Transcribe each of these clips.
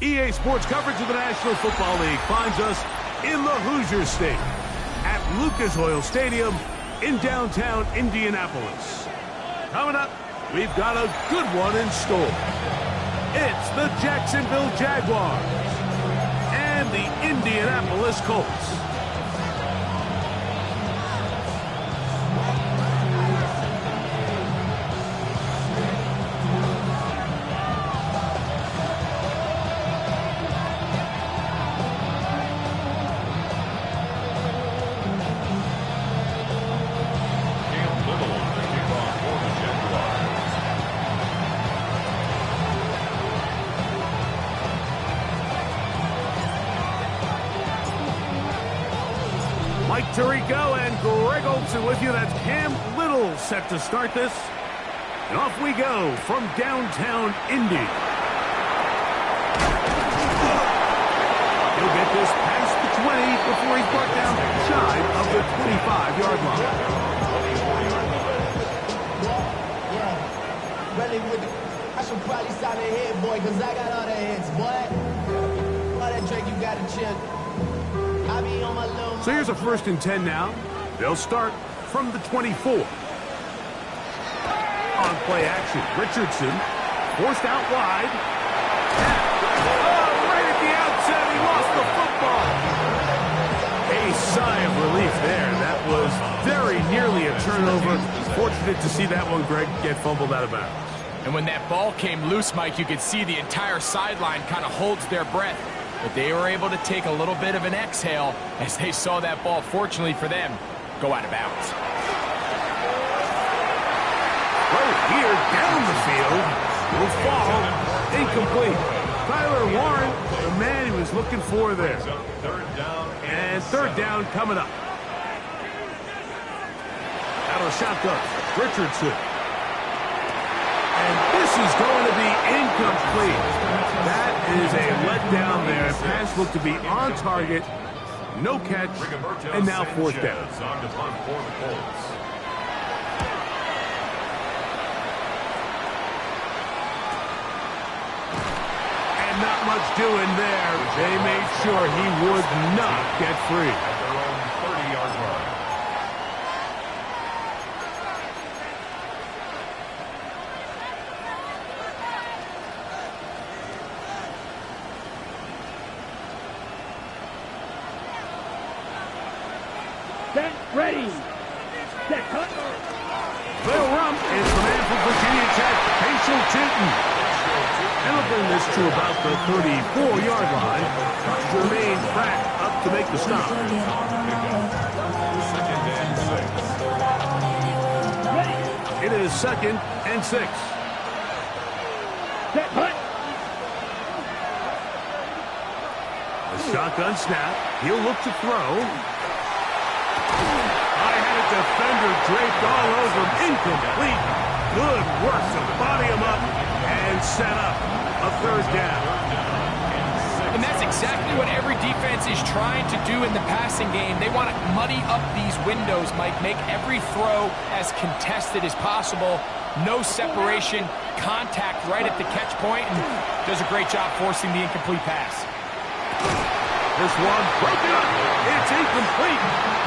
EA Sports coverage of the National Football League finds us in the Hoosier State at Lucas Oil Stadium in downtown Indianapolis. Coming up, we've got a good one in store. It's the Jacksonville Jaguars and the Indianapolis Colts. Mike Tirico and Greg Olson with you. That's Cam Little set to start this. And off we go from downtown Indy. He'll get this past the 20 before he's brought down shy of the 25-yard line. Yeah, really with the, I should probably sign a head, boy, because I got all the heads, boy. All that Drake, you got to chill. I be on my little... So here's a 1st and 10 now. They'll start from the 24. On play action, Richardson forced out wide. Oh, right at the outset, he lost the football. A sigh of relief there. That was very nearly a turnover. Fortunate to see that one, Greg, get fumbled out of bounds. And when that ball came loose, Mike, you could see the entire sideline kind of holds their breath. But they were able to take a little bit of an exhale as they saw that ball, fortunately for them, go out of bounds. Right here, down the field, will fall, incomplete. Tyler Warren, the man he was looking for there. And third down coming up. Out of the shotgun, Richardson. And this is going to be incomplete. That is a letdown there. Pass looked to be on target. No catch. And now 4th down. And not much doing there. They made sure he would not get free. At their own 30-yard line. Set, ready. Set, cut. Bill Rump is the man from Virginia Tech, Patriot Tinton. And he'll bring this to about the 34-yard line. Jermaine Pratt up to make the stop. It is 2nd and 6. Set, cut. A shotgun snap. He'll look to throw. Defender draped all over him. Incomplete. Good work to body him up and set up a 3rd down. And that's exactly what every defense is trying to do in the passing game. They want to muddy up these windows, Mike, make every throw as contested as possible. No separation, contact right at the catch point, and does a great job forcing the incomplete pass. This one broken up. It's incomplete.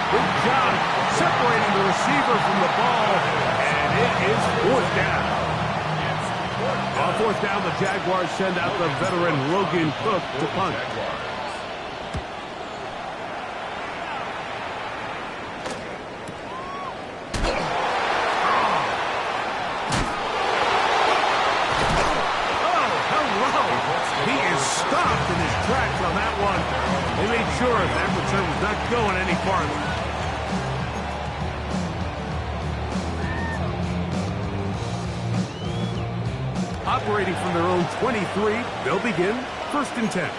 Good job separating the receiver from the ball, and it is 4th down. On 4th down, the Jaguars send out the veteran Logan Cook to punt. Oh, hello. He is stopped in his tracks on that one. They made sure that return was not going any farther. Operating from their own 23, they'll begin 1st and 10.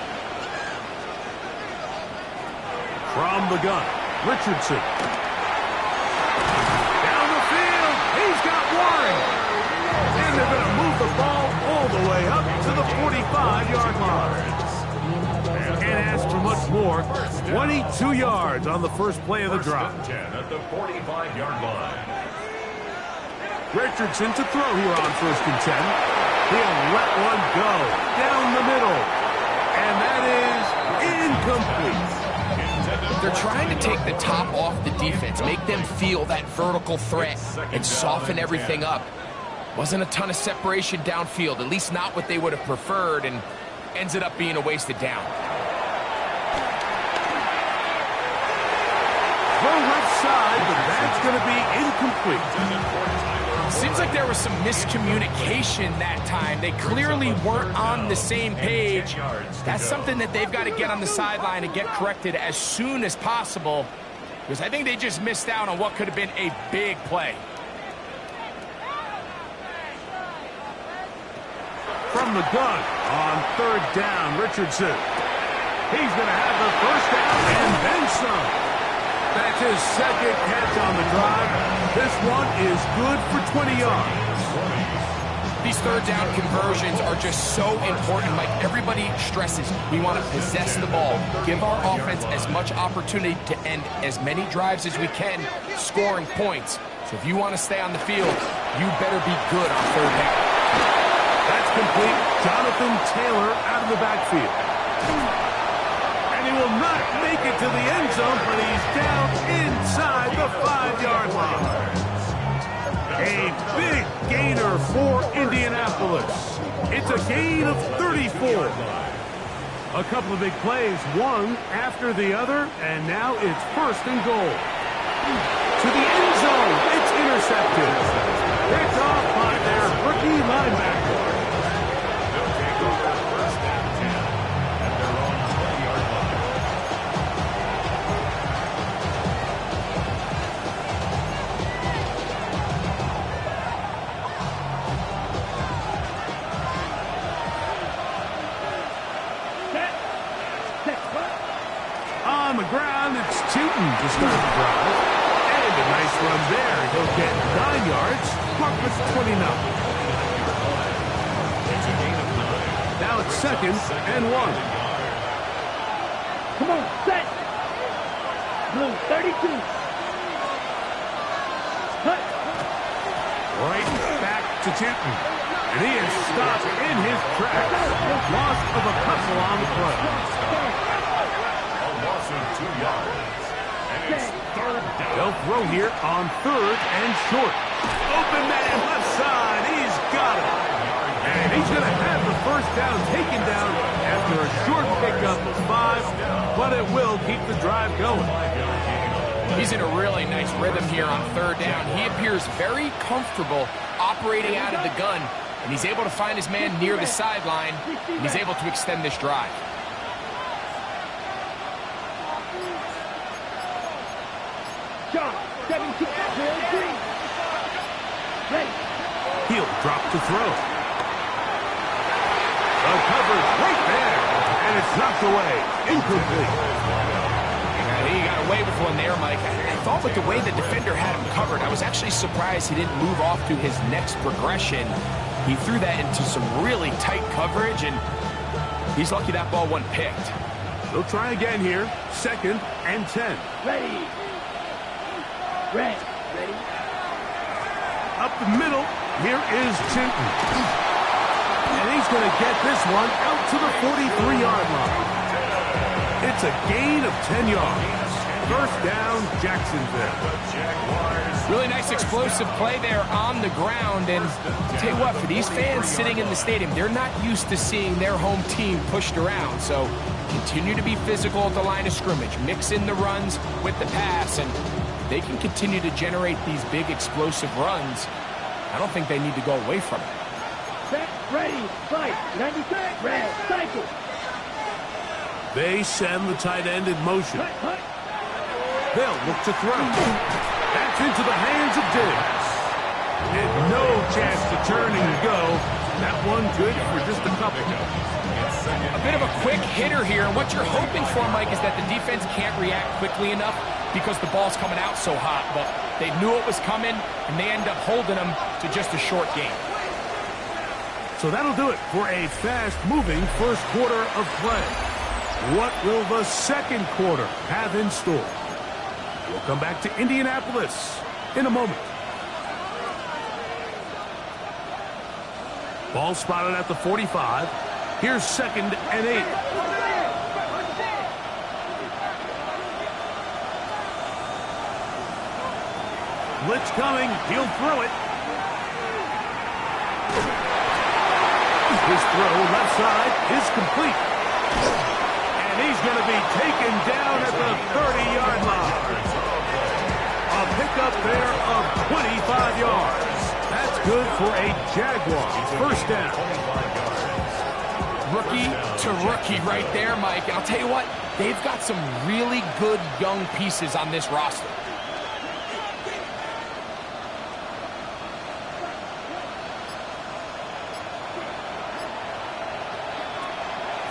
From the gun, Richardson. Down the field, he's got Warren. And they're going to move the ball all the way up to the 45-yard line. Can't ask for much more. 22 yards on the first play of the drive. 10 at the 45-yard line. Richardson to throw here on 1st and 10. He'll let one go down the middle. incomplete. They're trying to take the top off the defense, make them feel that vertical threat, and soften everything up. Wasn't a ton of separation downfield, at least not what they would have preferred, and ends it up being a wasted down. Throw left side, but that's going to be incomplete. Seems like there was some miscommunication that time. They clearly weren't on the same page. That's something that they've got to get on the sideline and get corrected as soon as possible, because I think they just missed out on what could have been a big play. From the gun on third down, Richardson. He's going to have the first down and then some. That's his second catch on the drive. This one is good for 20 yards. These third down conversions are just so important. Like everybody stresses, we want to possess the ball, give our offense as much opportunity to end as many drives as we can, scoring points. So if you want to stay on the field, you better be good on third down. That's complete. Jonathan Taylor out of the backfield. He will not make it to the end zone, but he's down inside the 5-yard line. A big gainer for Indianapolis. It's a gain of 34. A couple of big plays, one after the other, and now it's first and goal. To the end zone, it's intercepted. Picked off by their rookie linebacker. On the ground, it's Tootin to start the drive. And a nice run there. He'll get 9 yards. Mark was 29. Now it's second and 1. Come on, set. Blue 32. Cut. Right back to Tootin. And he is stopped in his tracks. Loss of a couple on the play. 2 yards. And it's third down. They'll throw here on third and short. Open man left side. He's got it. And he's going to have the first down taken down after a short pickup of 5, but it will keep the drive going. He's in a really nice rhythm here on third down. He appears very comfortable operating out of the gun, and he's able to find his man near the sideline, and he's able to extend this drive. He'll drop to throw. The coverage right there, and it's knocked away. Incomplete. He got away with one there, Mike. I thought with the way the defender had him covered, I was actually surprised he didn't move off to his next progression. He threw that into some really tight coverage, and he's lucky that ball wasn't picked. They'll try again here. Second and 10. Ready. Ready. Up the middle, here is Tootin. And he's going to get this one out to the 43-yard line. It's a gain of 10 yards. First down, Jacksonville. Really nice explosive play there on the ground. And I'll tell you what, for these fans sitting in the stadium, they're not used to seeing their home team pushed around. So continue to be physical at the line of scrimmage. Mix in the runs with the pass, and they can continue to generate these big explosive runs. I don't think they need to go away from it. Set, ready, fight, 96, red, cycle. They send the tight end in motion. Cut. They'll look to throw. That's into the hands of Diggs. And no chance to turn and go. That one good for just a couple. A bit of a quick hitter here, and what you're hoping for, Mike, is that the defense can't react quickly enough because the ball's coming out so hot, but they knew it was coming, and they end up holding them to just a short game. So that'll do it for a fast-moving first quarter of play. What will the second quarter have in store? We'll come back to Indianapolis in a moment. Ball spotted at the 45. Here's second and 8. Blitz coming. He'll throw it. His throw left side is complete. And he's going to be taken down at the 30-yard line. A pickup there of 25 yards. That's good for a Jaguar first down. Rookie to rookie right there, Mike. And I'll tell you what, they've got some really good young pieces on this roster.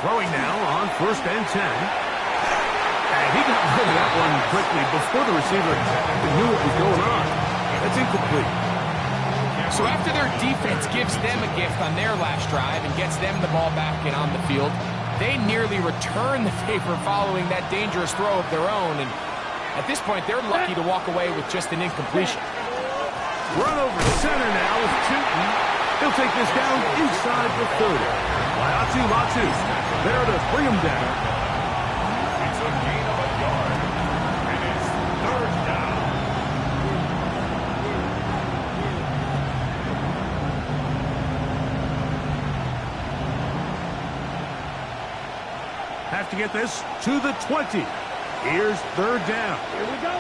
Throwing now on 1st and 10. And he got rid of that one quickly before the receiver knew what was going on. That's incomplete. So after their defense gives them a gift on their last drive and gets them the ball back and on the field, they nearly return the favor following that dangerous throw of their own. And at this point, they're lucky to walk away with just an incompletion. Run over center now with Chilton. He'll take this down inside the 30. Latu there to bring him down. It's a gain of a yard, and it's 3rd down. Have to get this to the 20. Here's 3rd down. Here we go.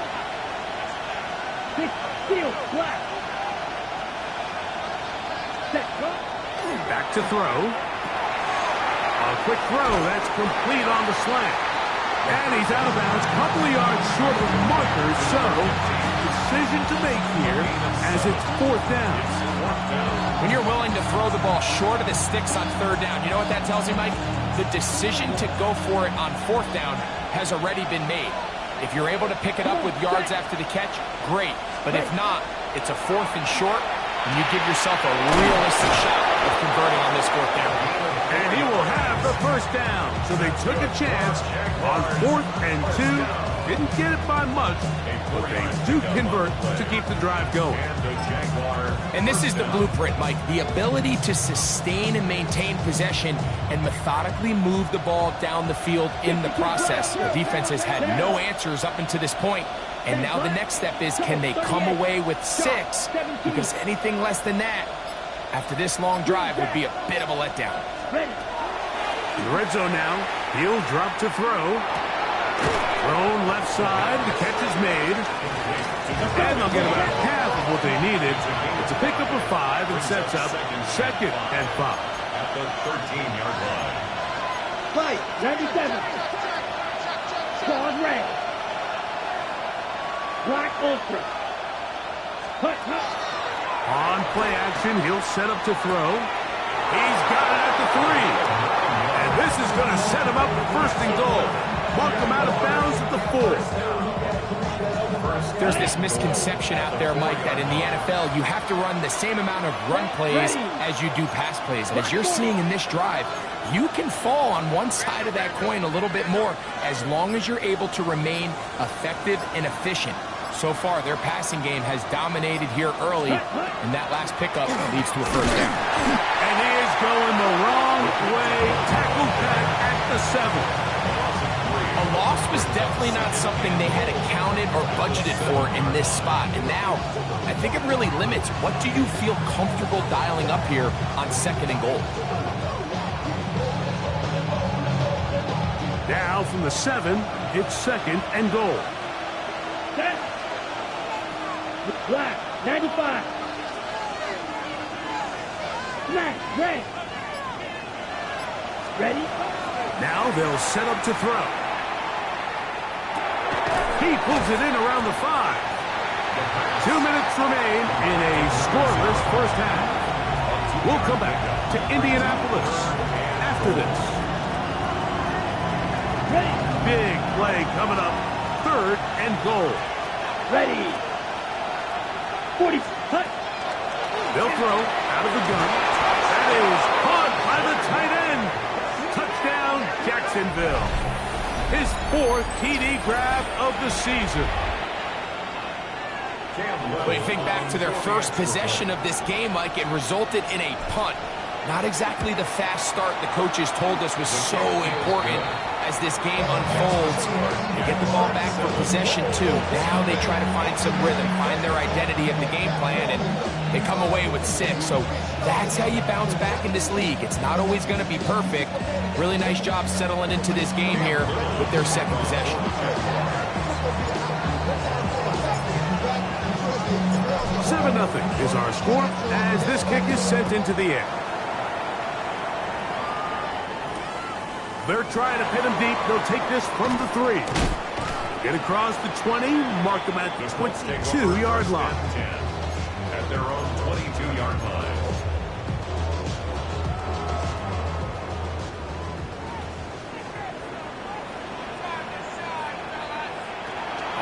Six, steal, flat. Set, go. Back to throw. A quick throw. That's complete on the slant. And he's out of bounds. Couple of yards short of the marker. So, decision to make here as it's 4th down. When you're willing to throw the ball short of the sticks on 3rd down, you know what that tells you, Mike? The decision to go for it on 4th down has already been made. If you're able to pick it up with yards after the catch, great. But if not, it's a 4th and short, and you give yourself a realistic shot of converting on this 4th down. And he will have the first down. So they took a chance on 4th and 2. Didn't get it by much, but they do convert to keep the drive going. And this is the blueprint, Mike. The ability to sustain and maintain possession and methodically move the ball down the field in the process. The defense has had no answers up until this point. And now the next step is, can they come away with 6? Because anything less than that, after this long drive, would be a bit of a letdown. In the red zone now, he'll drop to throw. Thrown left side, the catch is made. And they'll get about half of what they needed. It's a pickup of 5 and sets up 2nd and 5. At the 13-yard line. Fight, 97. Claws red. Black ultra. Hut, hut. On play action, he'll set up to throw. He's got it at the 3. And this is going to set him up for 1st and goal. Mark him out of bounds at the 4. There's this misconception out there, Mike, that in the NFL, you have to run the same amount of run plays as you do pass plays. And as you're seeing in this drive, you can fall on one side of that coin a little bit more as long as you're able to remain effective and efficient. So far, their passing game has dominated here early, and that last pickup leads to a 1st down. And he is going the wrong way. Tackled back at the 7. A loss was definitely not something they had accounted or budgeted for in this spot. And now, I think it really limits what do you feel comfortable dialing up here on 2nd and goal. Now from the 7, it's 2nd and goal. Set. Black, 95. Smack, red. Ready? Now they'll set up to throw. He pulls it in around the 5. 2 minutes remain in a scoreless first half. We'll come back to Indianapolis after this. Ready. Big play coming up. 3rd and goal. Ready. 40. Hut. They'll throw out of the gun. That is caught by the tight end. Touchdown, Jacksonville. His 4th TD grab of the season. When you think back to their first possession of this game, Mike, it resulted in a punt. Not exactly the fast start the coaches told us was so important as this game unfolds. They get the ball back for possession too. Now they try to find some rhythm, find their identity of the game plan, and they come away with 6. So that's how you bounce back in this league. It's not always going to be perfect. Really nice job settling into this game here with their second possession. 7-0 is our score as this kick is sent into the air. They're trying to pin him deep. They'll take this from the 3. Get across the 20, mark them at the 22-yard line. At their own 22-yard line.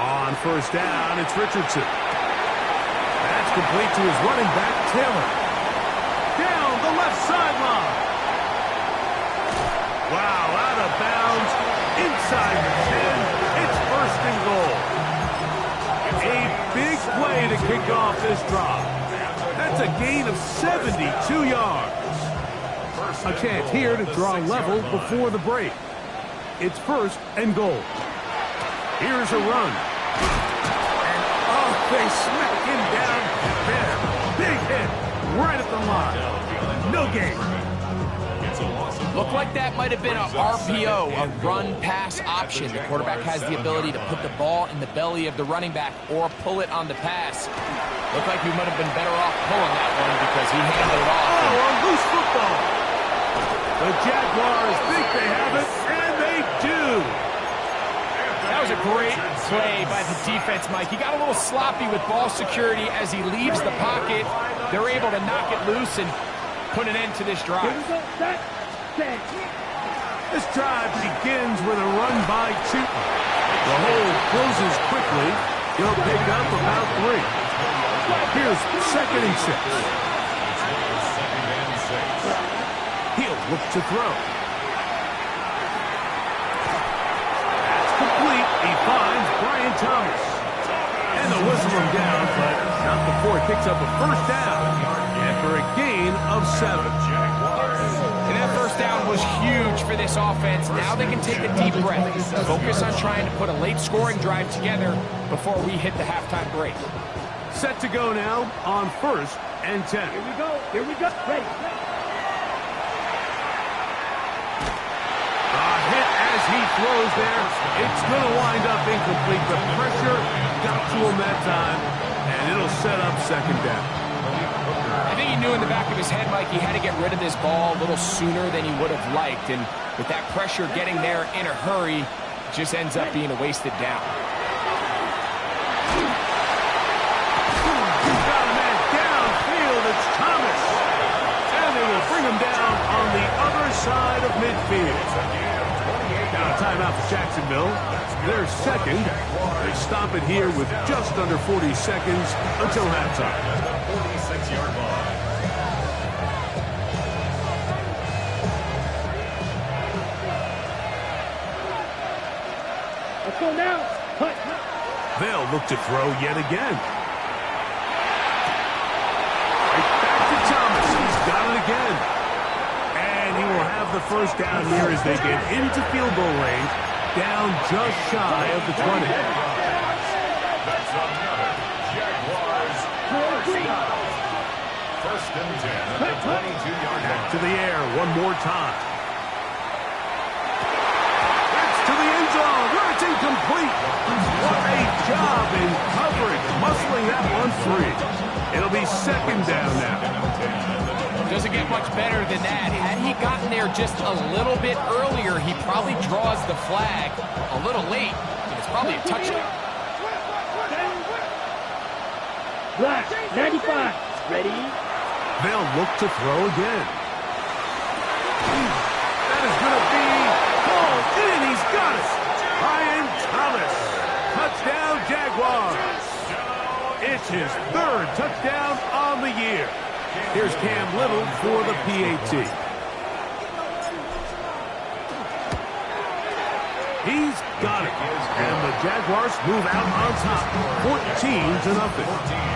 On first down, it's Richardson. That's complete to his running back, Taylor. Down the left sideline. Wow, out of bounds, inside the 10. It's first and goal. A big play to kick off this drive. That's a gain of 72 yards. A chance here to draw level before the break. It's first and goal. Here's a run. And oh, they smack him down there. Big hit right at the line. No gain. Looked like that might have been a RPO, a run-pass option. The quarterback has the ability to put the ball in the belly of the running back or pull it on the pass. Looked like he might have been better off pulling that one because he handed it off. Oh, a loose football. The Jaguars think they have it, and they do. That was a great play by the defense, Mike. He got a little sloppy with ball security as he leaves the pocket. They're able to knock it loose and put an end to this drive. This drive begins with a run by Chuton. The hole closes quickly. He'll pick up about 3. Here's second and 6. He'll look to throw. That's complete. He finds Brian Thomas. And they'll whistle him down, but not before he picks up a first down after a gain of 7. And that first down was huge for this offense. Now they can take a deep breath. Focus on trying to put a late scoring drive together before we hit the halftime break. Set to go now on first and 10. Here we go. Here we go. Ready. A hit as he throws there. It's going to wind up incomplete. The pressure got to him that time, and it'll set up second down. I think he knew in the back of his head, Mike, he had to get rid of this ball a little sooner than he would have liked. And with that pressure getting there in a hurry, it just ends up being a wasted down. He's got a man downfield. It's Thomas. And they will bring him down on the other side of midfield. Now a timeout for Jacksonville. They're second. They stop it here with just under 40 seconds until halftime. 46-yard line. Let's go now. Cut. They'll look to throw yet again. Right back to Thomas. He's got it again. And he will have the first down here as they get into field goal range, down just shy of the 20. That's another Jaguars first down. First and 10 at the 22-yard line. Back to the air one more time. That's to the end zone. Where it's incomplete. What a job in coverage, muscling that one free. It'll be second down now. Doesn't get much better than that. Had he gotten there just a little bit earlier, he probably draws the flag a little late. And it's probably a touchdown. Black. 95. Ready. They'll look to throw again. That is going to be called in. He's got it. Brian Thomas. Touchdown, Jaguars. It's his third touchdown on the year. Here's Cam Little for the PAT. He's got it. And the Jaguars move out on top. 14-0.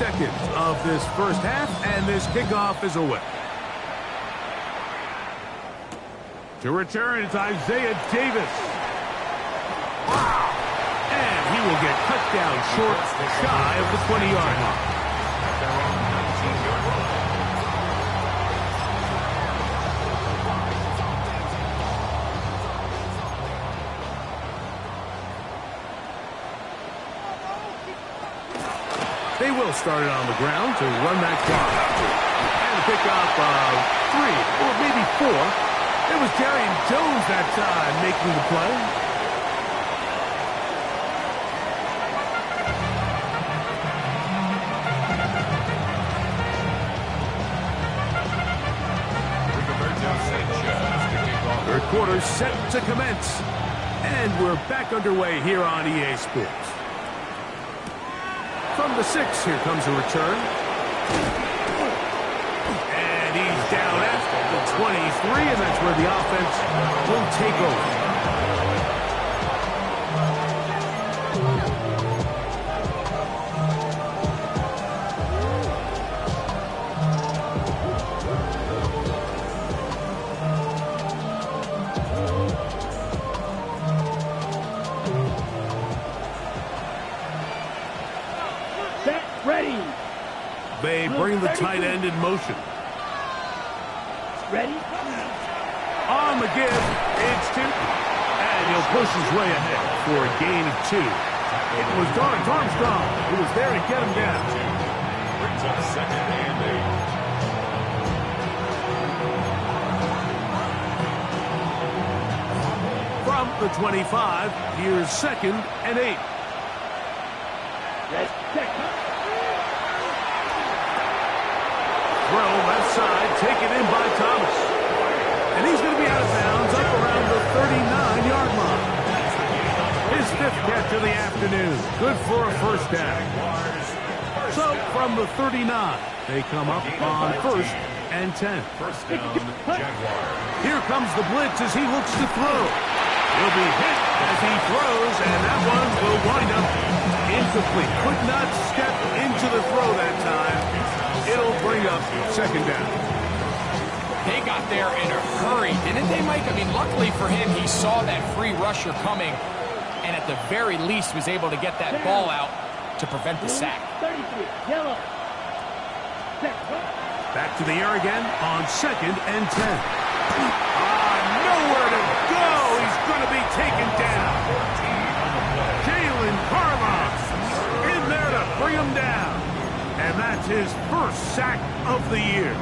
seconds of this first half, and this kickoff is away. To return, it's Isaiah Davis. Wow! And he will get cut down short, shy of the 20-yard line. They will start it on the ground to run that clock. And pick up 3 or maybe 4. It was Darian Jones that time making the play. Third quarter set to commence. And we're back underway here on EA Sports. From the 6, here comes a return. And he's down at the 23, and that's where the offense will take over. They bring the tight end in motion. Ready? On the give, it's 2. And he'll push his way ahead for a gain of 2. It was Dorrance Armstrong who was there to get him down. Brings up 2nd and 8. From the 25, here's 2nd and 8. Red check. Throw left side, taken in by Thomas. And he's going to be out of bounds up around the 39-yard line. His 5th catch of the afternoon. Good for a first down. So from the 39, they come up on 1st and 10. First down, Jaguars. Here comes the blitz as he looks to throw. He'll be hit as he throws, and that one will wind up incomplete. Could not step into the throw that time. It'll bring up 2nd down. They got there in a hurry, didn't they, Mike? I mean, luckily for him, he saw that free rusher coming, and at the very least was able to get that ball out to prevent the sack. 33, yellow. Back to the air again on 2nd and 10. Nowhere to go. He's going to be taken down. Jalen Carlon in there to bring him down. And that's his 1st sack of the year.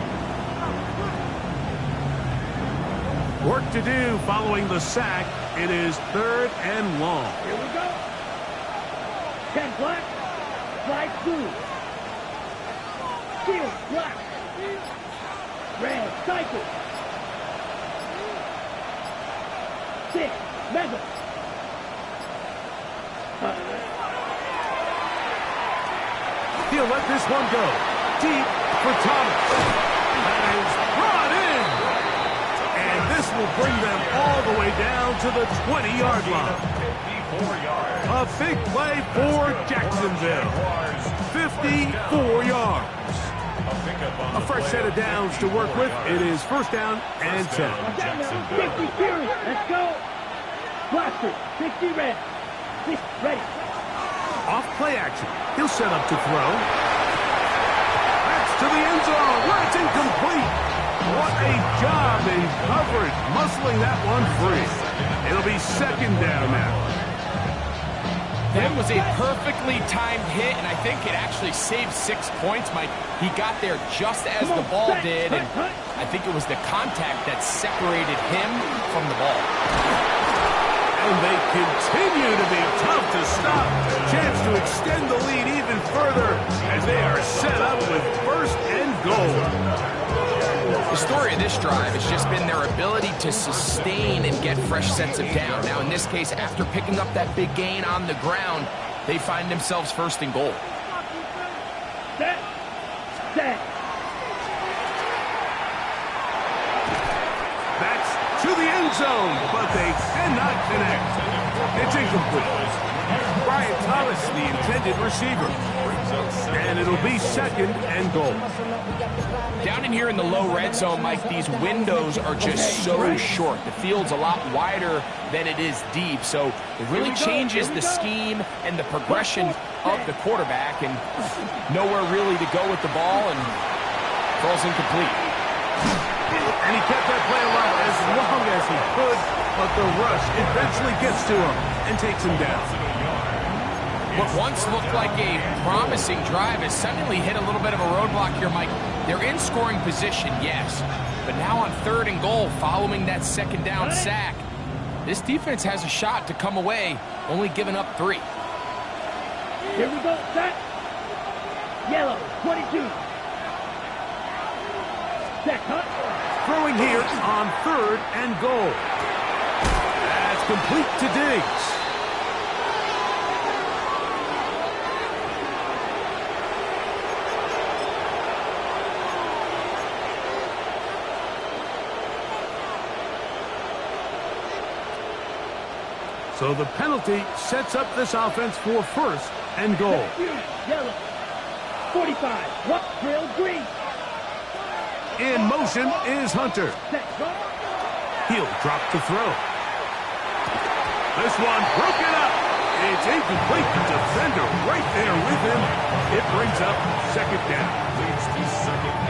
Work to do following the sack. It is 3rd and long. Here we go. 10 black. 5 blue. Field black. Red cycle. 6 mega. He'll let this one go. Deep for Thomas. That is brought in. And this will bring them all the way down to the 20-yard line. 54 yards. A big play for Jacksonville. 54 yards. A fresh set of downs to work with. It is 1st down and 10. 50 series. Let's go. Blaster. 60 red. 6 ready. Off play action. He'll set up to throw. That's to the end zone where it's incomplete. What a job in coverage, muscling that one free. It'll be 2nd down now. That was a perfectly timed hit, and I think it actually saved 6 points, Mike. He got there just as the ball did, and I think it was the contact that separated him from the ball. And they continue to be tough to stop. Chance to extend the lead even further as they are set up with 1st and goal. The story of this drive has just been their ability to sustain and get fresh sets of down. Now, in this case, after picking up that big gain on the ground, they find themselves 1st and goal. Set. That's to the end zone, but they cannot connect. It's incomplete. Brian Thomas, the intended receiver. And it'll be 2nd and goal. Down in here in the low red zone, Mike, these windows are just so short. The field's a lot wider than it is deep, so it really changes the scheme and the progression of the quarterback, and nowhere really to go with the ball, and falls incomplete. And he kept that play alive as long as he could, but the rush eventually gets to him and takes him down. What once looked like a promising drive has suddenly hit a little bit of a roadblock here, Mike. They're in scoring position, yes, but now on 3rd and goal, following that 2nd down sack, this defense has a shot to come away, only giving up 3. Here we go, set. Yellow, 22. Set, cut. Throwing here on 3rd and goal. That's complete to Diggs. So the penalty sets up this offense for 1st and goal. Yellow, 45. What? Drill green. In motion is Hunter. Set, cut. He'll drop to throw. This one broken up. It's incomplete. Defender right there with him. It brings up 2nd down.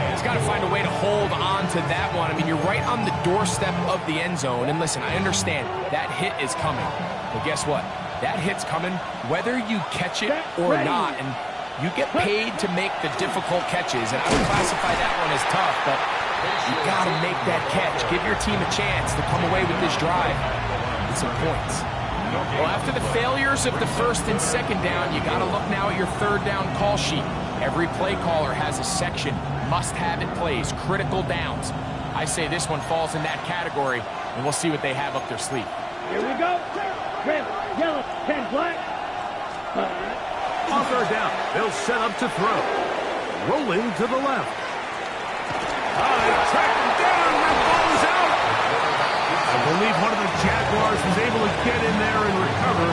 He's got to find a way to hold on to that one. I mean, you're right on the doorstep of the end zone. And listen, I understand that hit is coming. But guess what? That hit's coming whether you catch it or not. And you get paid to make the difficult catches. And I would classify that one as tough, but you got to make that catch. Give your team a chance to come away with this drive with some points. Well, after the failures of the 1st and 2nd down, you got to look now at your 3rd down call sheet. Every play caller has a section, must-have-it plays, critical downs. I say this one falls in that category, and we'll see what they have up their sleeve. Here we go. Red, yellow, 10 black. On 3rd down, they'll set up to throw. Rolling to the left. They track him down, and that ball is out. I believe one of the Jaguars was able to get in there and recover.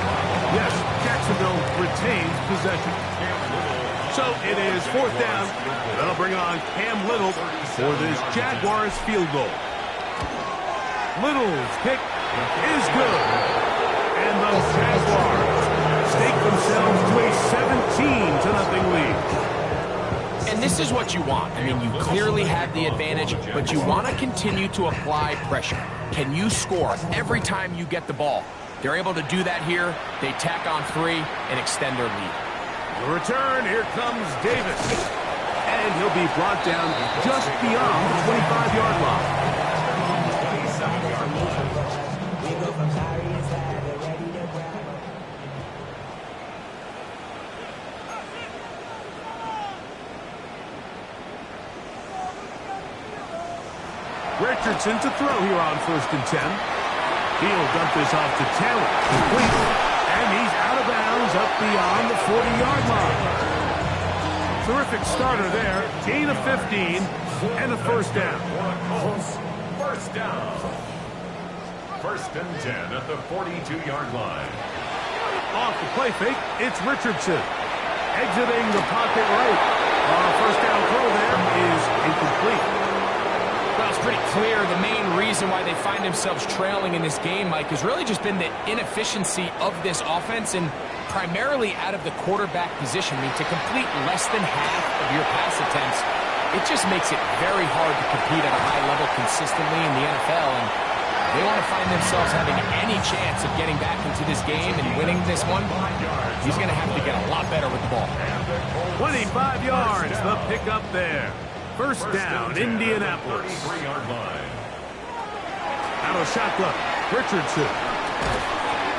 Yes, Jacksonville retains possession. So it is 4th down. That'll bring on Cam Little for this Jaguars field goal. Little's kick is good. And the Jaguars stake themselves to a 17-0 lead. And this is what you want. I mean, you clearly have the advantage, but you want to continue to apply pressure. Can you score every time you get the ball? They're able to do that here. They tack on 3 and extend their lead. The return, here comes Davis. And he'll be brought down just beyond the 25-yard line. Richardson to throw here on 1st and 10. He'll dump this off to Taylor. Complete. And he's out of bounds up beyond the 40-yard line. Terrific starter there. Gain of 15 and a 1st down. 1st down. 1st and 10 at the 42-yard line. Off the play fake, it's Richardson. Exiting the pocket right. 1st down throw there is incomplete. Well, it's pretty clear the main reason why they find themselves trailing in this game, Mike, has really just been the inefficiency of this offense and primarily out of the quarterback position. I mean, to complete less than half of your pass attempts, it just makes it very hard to compete at a high level consistently in the NFL. And they want to find themselves having any chance of getting back into this game and winning this one. He's going to have to get a lot better with the ball. 25 yards, the pickup there. 1st down, Indianapolis. 33-yard line. Out of shotgun, Richardson.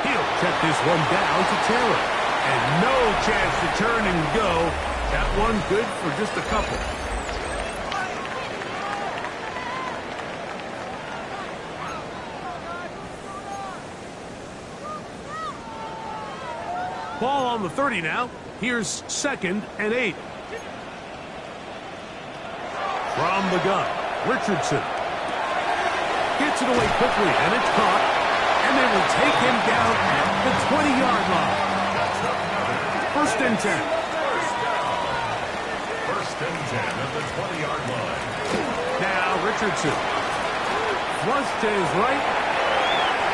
He'll check this one down to Taylor. And no chance to turn and go. That one good for just a couple. Ball on the 30 now. Here's 2nd and 8. From the gun, Richardson gets it away quickly, and it's caught. And they will take him down at the 20-yard line. first and 10. First and 10 at the 20-yard line. Now Richardson. Flush to his right.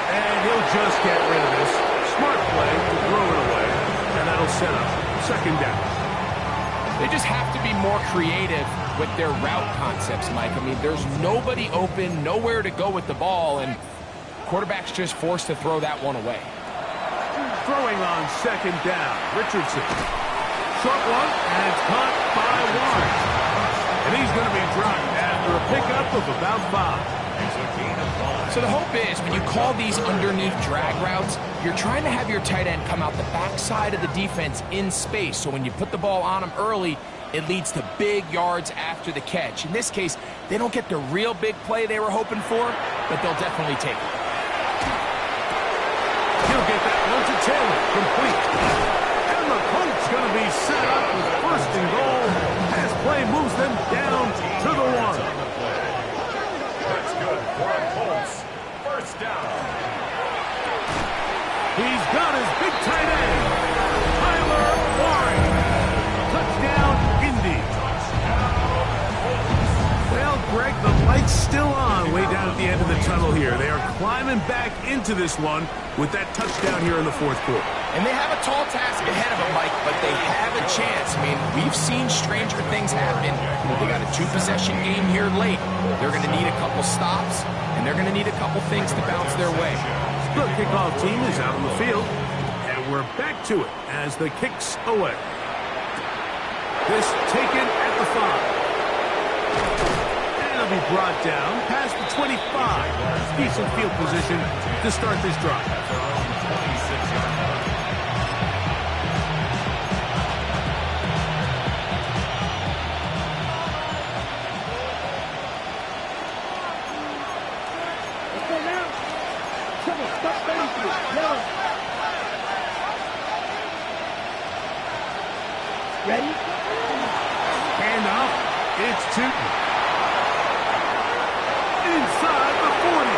And he'll just get rid of this. Smart play to throw it away. And that'll set up second down. They just have to be more creative with their route concepts, Mike. I mean, there's nobody open, nowhere to go with the ball, and quarterback's just forced to throw that one away. Throwing on second down, Richardson. Short one, and it's caught by Warren. And he's going to be dropped after a pickup of about 5. So the hope is, when you call these underneath drag routes, you're trying to have your tight end come out the backside of the defense in space. So when you put the ball on him early, it leads to big yards after the catch. In this case, they don't get the real big play they were hoping for, but they'll definitely take it. He'll get that one to Taylor, complete. And the Colts going to be set up with first and goal. Pass play moves them down to the 1. That's good for a Colts. First down. He's got his big tight end, Tyler Warren. Touchdown, Indy. Well, Greg, the light's still on way down at the end of the tunnel here. They are climbing back into this one with that touchdown here in the fourth quarter. And they have a tall task ahead of them, Mike, but they have a chance. I mean, we've seen stranger things happen. They got a 2-possession game here late. They're going to need a couple stops, and they're going to need a couple things to bounce their way. The kickoff team is out on the field, and we're back to it as the kick's away. This taken at the 5. And it'll be brought down past the 25. Decent field position to start this drive. Ready? Hand off. It's Tootin. Inside the 40.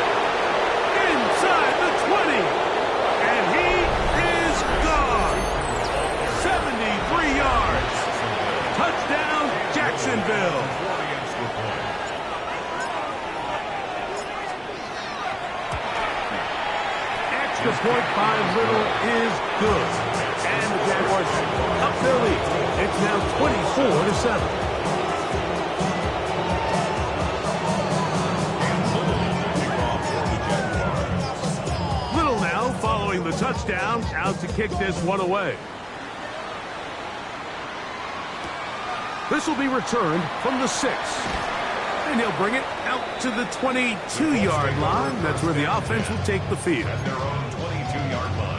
Inside the 20. And he is gone. 73 yards. Touchdown, Jacksonville. Extra point by Little is good. And the Jaguars up their lead. It's now 24-7. Little now following the touchdown, out to kick this one away. This will be returned from the 6. And he'll bring it out to the 22-yard line. That's where the offense will take the field. At their own 22-yard line.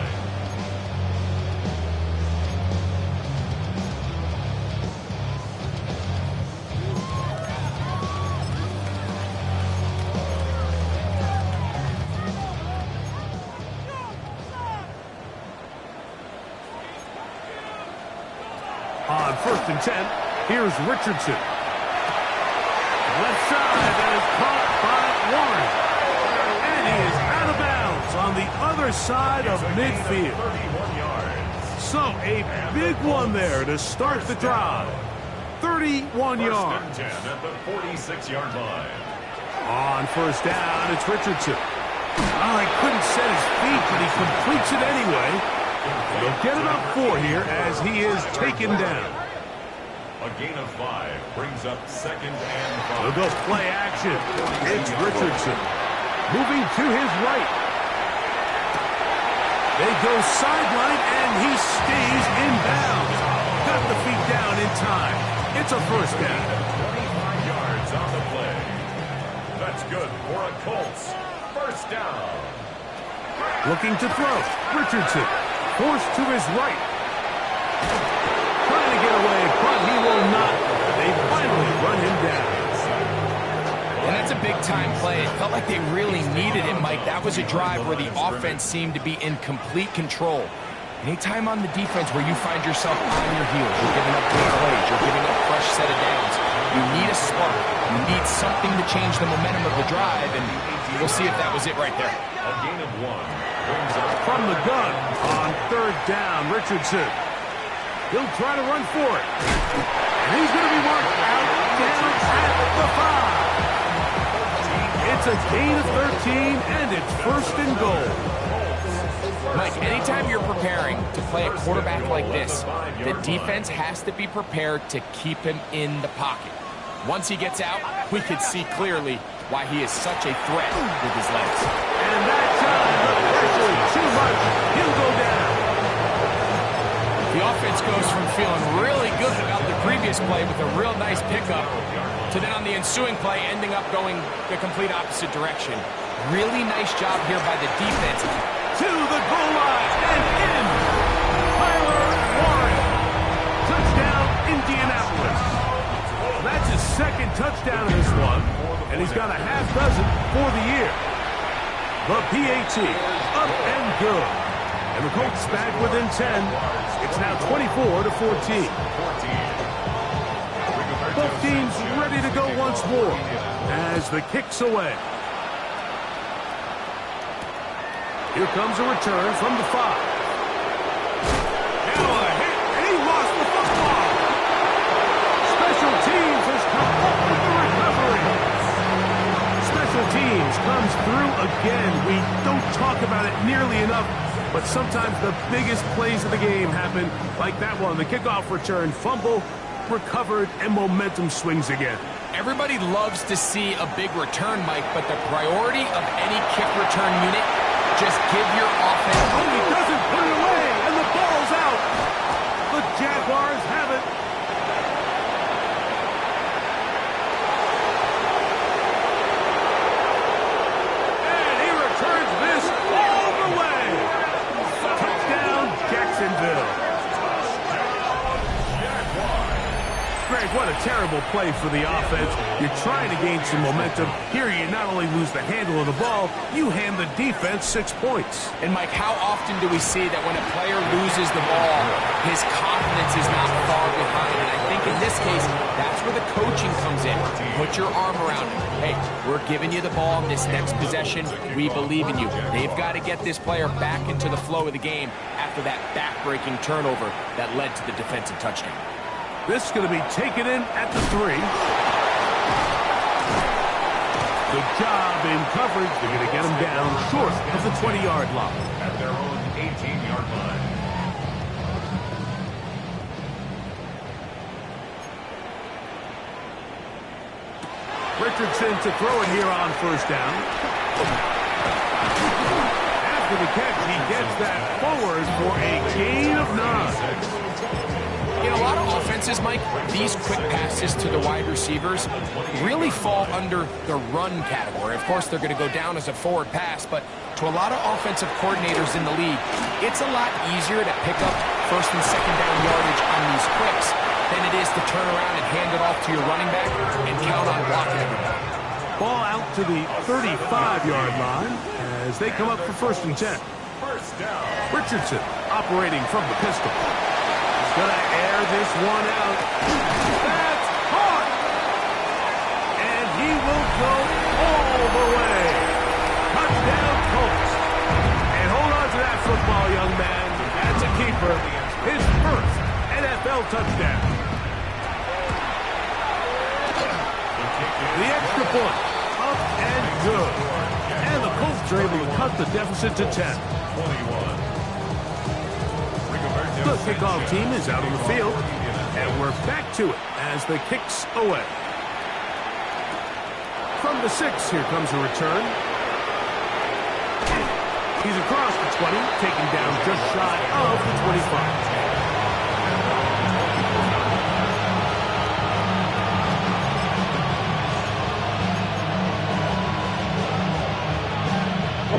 On first and 10, here's Richardson. Left side, and is caught by Warren. And he is out of bounds on the other side of midfield. 31 yards. So a big one there to start the drive. 31 yards. First and 10 at the 46-yard line. On first down, it's Richardson. Oh, he couldn't set his feet, but he completes it anyway. He'll get about 4 here as he is taken down. A gain of 5 brings up second and 5. They'll go play action. It's Richardson. Moving to his right. They go sideline, and he stays in bounds. Got the feet down in time. It's a first down. 25 yards on the play. That's good for a Colts. First down. Looking to throw. Richardson. Forced to his right. Trying to get away, but he will not. They finally run him down. And that's a big-time play. It felt like they really needed it, Mike. That was a drive where the offense seemed to be in complete control. Anytime on the defense where you find yourself on your heels, you're giving up big plays, you're giving up fresh set of downs, you need a spark. You need something to change the momentum of the drive, and we'll see if that was it right there. A gain of 1 brings up From the gun on third down, Richardson. He'll try to run for it. And he's going to be marked out down at the 5. It's a gain of 13, and it's 1st and goal. Mike, anytime you're preparing to play a quarterback like this, the defense has to be prepared to keep him in the pocket. Once he gets out, we can see clearly why he is such a threat with his legs. And that time, the pressure too much. He'll go down. The offense goes from feeling really good about the previous play with a real nice pickup to then on the ensuing play ending up going the complete opposite direction. Really nice job here by the defense. To the goal line and in. Tyler Warren. Touchdown, Indianapolis. That's his 2nd touchdown in this one, and he's got a half dozen for the year. The PAT, up and good. And the Colts back within 10. It's now 24-14. Both teams ready to go once more as the kick's away. Here comes a return from the 5. Now a hit, and he lost the football. Special teams has come up with the recovery. Special teams comes through again. We don't talk about it nearly enough, but sometimes the biggest plays of the game happen like that one. The kickoff return, fumble, recovered, and momentum swings again. Everybody loves to see a big return, Mike, but the priority of any kick return unit, just give your offense... Oh, he doesn't put it away, and the ball's out. The Jaguars have it. And he returns this all the way. Touchdown, Jacksonville. Greg, what a terrible play for the offense. You're trying to gain some momentum. Here you not only lose the handle of the ball, you hand the defense 6 points. And Mike, how often do we see that when a player loses the ball, his confidence is not far behind? And I think in this case, that's where the coaching comes in. Put your arm around him. Hey, we're giving you the ball in this next possession. We believe in you. They've got to get this player back into the flow of the game after that back-breaking turnover that led to the defensive touchdown. This is going to be taken in at the 3. Good job in coverage. They're going to get him down short of the 20-yard line. At their own 18-yard line. Richardson to throw it here on 1st down. After the catch, he gets that forward for a gain of 9. In a lot of offenses, Mike, these quick passes to the wide receivers really fall under the run category. Of course, they're going to go down as a forward pass, but to a lot of offensive coordinators in the league, it's a lot easier to pick up 1st and 2nd down yardage on these quicks than it is to turn around and hand it off to your running back and count on blocking everybody. Ball out to the 35-yard line as they come up for 1st and 10. First down. Richardson operating from the pistol. Gonna air this one out. That's caught! And he will go all the way. Touchdown, Colts. And hold on to that football, young man. That's a keeper. His 1st NFL touchdown. The extra point. Up and good. And the Colts are able to cut the deficit to 10. 21. The kickoff team is out on the field, and we're back to it as the kick's away. From the 6, here comes a return. He's across the 20, taken down just shy of the 25.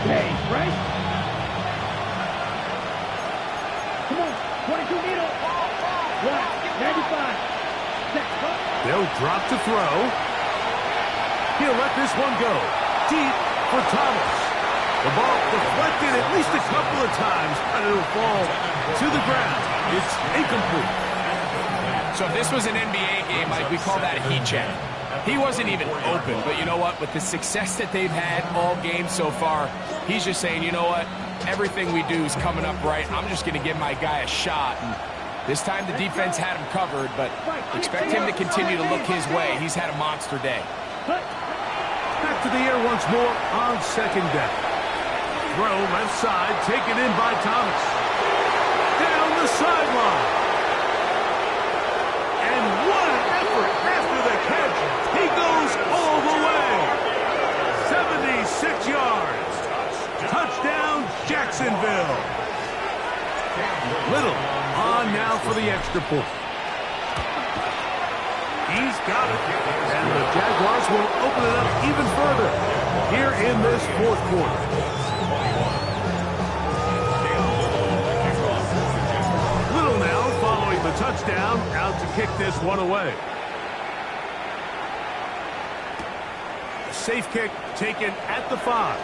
Okay, right? Come on, 22 needle. Right, 95. They'll drop to throw. He'll let this one go. Deep for Thomas. The ball deflected at least a couple of times, and it'll fall to the ground. It's incomplete. So if this was an NBA game, Mike, we call that a heat check. He wasn't even open, but you know what? With the success that they've had all game so far, he's just saying, you know what? Everything we do is coming up right. I'm just going to give my guy a shot. And This time the defense had him covered, but expect him to continue to look his way. He's had a monster day. Back to the air once more on second down. Throw left side, taken in by Thomas. Down the sideline. And what an effort after the catch. He goes all the way. 76 yards. Touchdown, Jacksonville. Little on now for the extra point. He's got it. And the Jaguars will open it up even further here in this fourth quarter. Little now following the touchdown, out to kick this one away. A safe kick taken at the 5.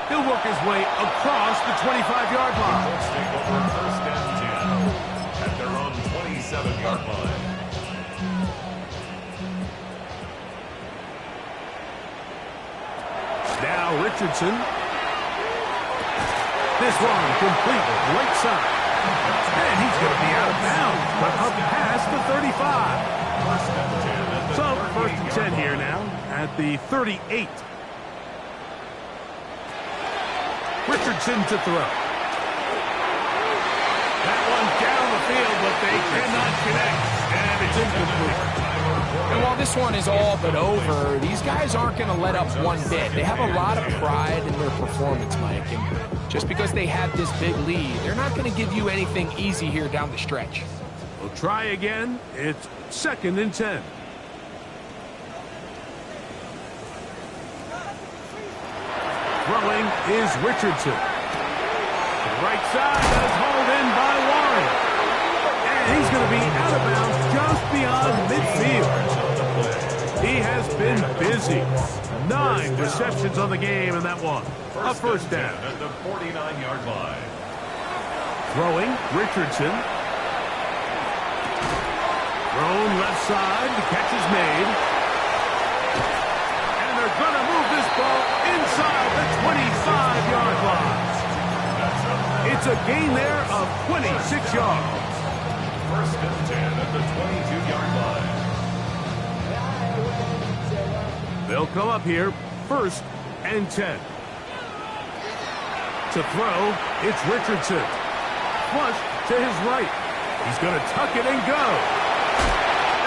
He'll work his way across the 25-yard line. First and 10 at their own 27-yard line. Now Richardson. This one complete right side. And he's going to be out of bounds, but up past the 35. So first and 10 here now at the 38. Richardson to throw. That one down the field, but they cannot connect. And it's incomplete. And while this one is all but over, these guys aren't going to let up one bit. They have a lot of pride in their performance, Mike. And just because they have this big lead, they're not going to give you anything easy here down the stretch. We'll try again. It's second and 10. Throwing is Richardson. Right side is hauled in by Warren. And he's going to be out of bounds just beyond midfield. He has been busy. 9 receptions on the game in that one. A first down. At the 49-yard line. Throwing, Richardson. Thrown left side. The catch is made. And they're going to move this ball inside the 25-yard line. It's a gain there of 26 yards. First and 10 at the 22-yard line. They'll come up here, first and 10. To throw, it's Richardson. Flush to his right. He's going to tuck it and go.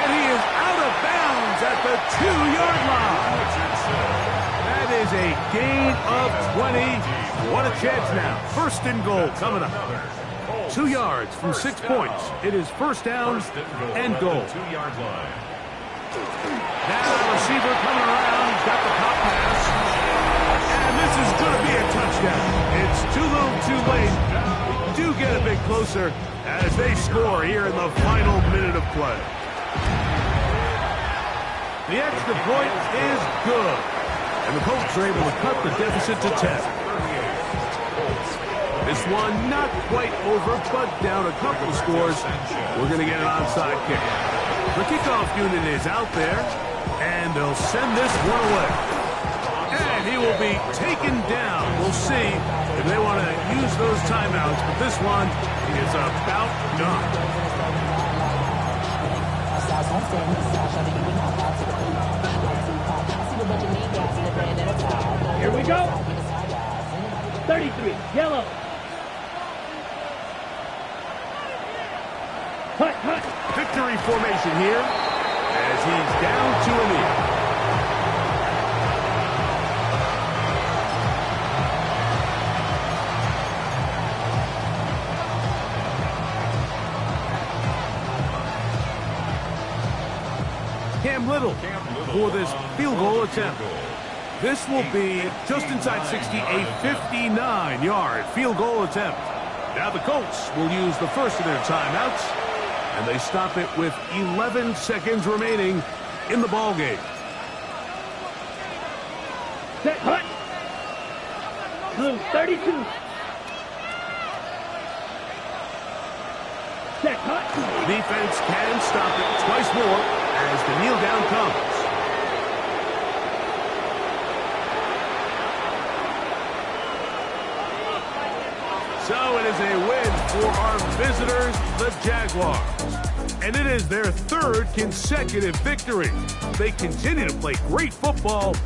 And he is out of bounds at the 2-yard line. That is a gain of 20. What a chance now. First and goal coming up. 2 yards from 6 points. It is first down and goal. 2-yard line. Now the receiver coming around. He's got the pop pass. And this is going to be a touchdown. It's too little too late. They do get a bit closer as they score here in the final minute of play. The extra point is good. And the Colts are able to cut the deficit to 10. This one not quite over, but down a couple of scores. We're going to get an onside kick. The kickoff unit is out there, and they'll send this one away. And he will be taken down. We'll see if they want to use those timeouts, but this one is about done. Here we go. 33, yellow. Hut, hut. Victory formation here as he's down to a knee. Cam Little for this field goal attempt. This will be just inside 60, a 59-yard field goal attempt. Now the Colts will use the first of their timeouts, and they stop it with 11 seconds remaining in the ball game. Set, hut. Blue, 32. Set, hut. Defense can stop it twice more as the kneel down comes. So it is a win for our visitors, the Jaguars. And it is their third consecutive victory. They continue to play great football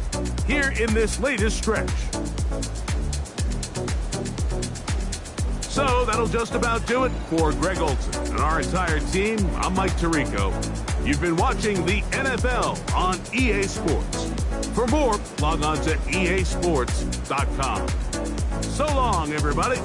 here in this latest stretch. So that'll just about do it for Greg Olson and our entire team. I'm Mike Tirico. You've been watching the NFL on EA Sports. For more, log on to easports.com. So long, everybody.